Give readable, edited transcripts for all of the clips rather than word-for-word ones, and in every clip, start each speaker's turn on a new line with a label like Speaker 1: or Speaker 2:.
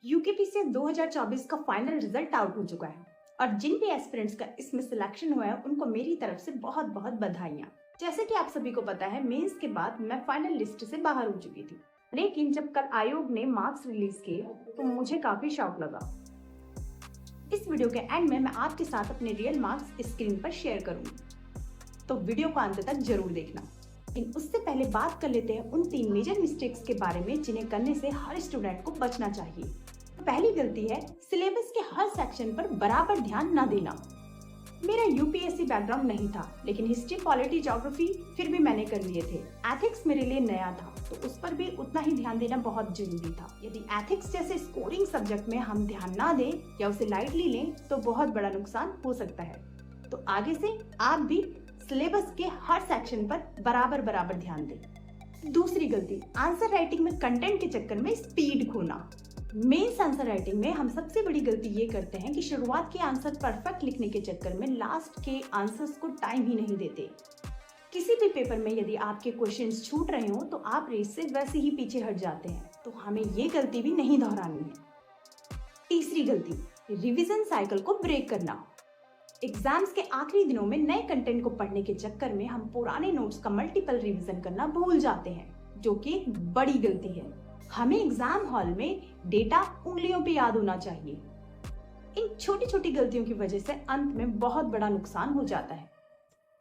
Speaker 1: यूकेपीसीए 2024 का final result out हो चुका है और जिन भी एस्पिरेंट्स का इसमें सिलेक्शन हुआ है उनको मेरी तरफ से बहुत बहुत बधाइयाँ। जैसे कि आप सभी को पता है, मेंस के बाद मैं फाइनल लिस्ट से बाहर हो चुकी थी, लेकिन जब कल आयोग ने मार्क्स रिलीज किए तो मुझे काफी शौक लगा। इस वीडियो के एंड में मैं आपके साथ अपने रियल मार्क्स स्क्रीन पर शेयर करूंगी, तो वीडियो को अंत तक जरूर देखना। लेकिन उससे पहले बात कर लेते हैं उन 3 मेजर मिस्टेक्स के बारे में जिन्हें करने से हर स्टूडेंट को बचना चाहिए। पहली गलती है सिलेबस के हर सेक्शन पर बराबर ध्यान न देना। मेरा यूपीएससी बैकग्राउंड नहीं था, लेकिन हिस्ट्री, पॉलिटी, ज्योग्राफी फिर भी मैंने कर लिए थे। एथिक्स मेरे लिए नया था, तो उस पर भी उतना ही ध्यान देना बहुत जरूरी था। यदि एथिक्स जैसे स्कोरिंग सब्जेक्ट में हम ध्यान ना दें या उसे लाइटली लें तो बहुत बड़ा नुकसान हो सकता है। तो आगे से आप भी सिलेबस के हर सेक्शन पर बराबर ध्यान दें। दूसरी गलती, आंसर राइटिंग में कंटेंट के चक्कर में स्पीड खोना। मेंस आंसर राइटिंग में हम सबसे बड़ी गलती ये करते हैं कि शुरुआत के आंसर परफेक्ट लिखने के चक्कर में लास्ट के आंसर्स को टाइम ही नहीं देते। किसी भी पेपर में यदि आपके क्वेश्चंस छूट रहे हो तो आप रेस से वैसे ही पीछे हट जाते हैं, तो हमें ये गलती भी नहीं दोहरानी है। तीसरी गलती, रिवीजन साइकिल को ब्रेक करना। एग्जाम्स के आखिरी दिनों में नए कंटेंट को पढ़ने के चक्कर में हम पुराने नोट्स का मल्टीपल रिवीजन करना भूल जाते हैं, जो कि एक बड़ी गलती है। हमें एग्जाम हॉल में डेटा उंगलियों पे याद होना चाहिए। इन छोटी छोटी गलतियों की वजह से अंत में बहुत बड़ा नुकसान हो जाता है।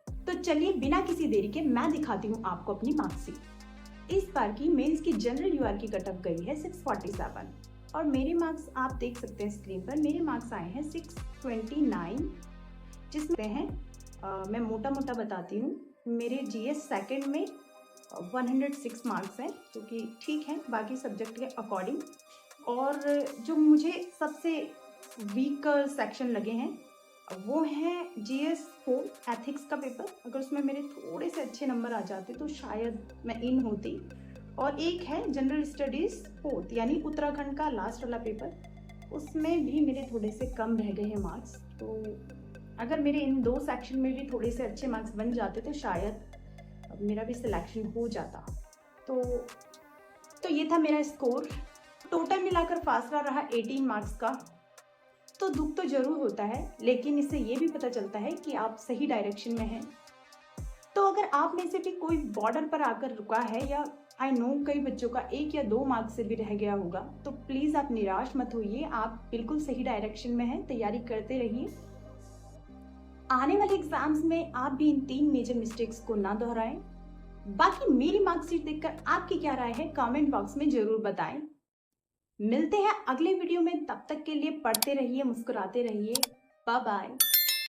Speaker 1: तो चलिए बिना किसी देरी के मैं दिखाती हूँ आपको अपनी मार्क्सिट। इस बार की मेंस की जनरल यूआर की कट ऑफ गई है 647 और मेरे मार्क्स आप देख सकते हैं स्क्रीन पर। मेरे मार्क्स आए हैं 629, जिसमें हैं मैं मोटा मोटा बताती हूँ। मेरे जीएस सेकंड में 106 मार्क्स हैं, जो कि ठीक है बाकी सब्जेक्ट के अकॉर्डिंग। और जो मुझे सबसे वीक सेक्शन लगे हैं वो हैं जीएस 4 एथिक्स का पेपर। अगर उसमें मेरे थोड़े से अच्छे नंबर आ जाते तो शायद मैं इन होती। और एक है जनरल स्टडीज़ 4th, यानी उत्तराखंड का लास्ट वाला पेपर, उसमें भी मेरे थोड़े से कम रह गए हैं मार्क्स। तो अगर मेरे इन 2 सेक्शन में भी थोड़े से अच्छे मार्क्स बन जाते तो शायद मेरा भी सिलेक्शन हो जाता। तो ये था मेरा स्कोर। टोटल मिलाकर फासला रहा 18 मार्क्स का। तो दुख तो जरूर होता है, लेकिन इससे ये भी पता चलता है कि आप सही डायरेक्शन में हैं। तो अगर आप में से भी कोई बॉर्डर पर आकर रुका है, या आई नो कई बच्चों का 1 या 2 मार्क्स से भी रह गया होगा, तो प्लीज़ आप निराश मत होइए। आप बिल्कुल सही डायरेक्शन में हैं, तैयारी करते रहिए। आने वाले एग्जाम्स में आप भी इन 3 मेजर मिस्टेक्स को ना दोहराएं। बाकी मेरी मार्कशीट देखकर आपकी क्या राय है कमेंट बॉक्स में जरूर बताएं। मिलते हैं अगले वीडियो में, तब तक के लिए पढ़ते रहिए, मुस्कुराते रहिए। Bye bye.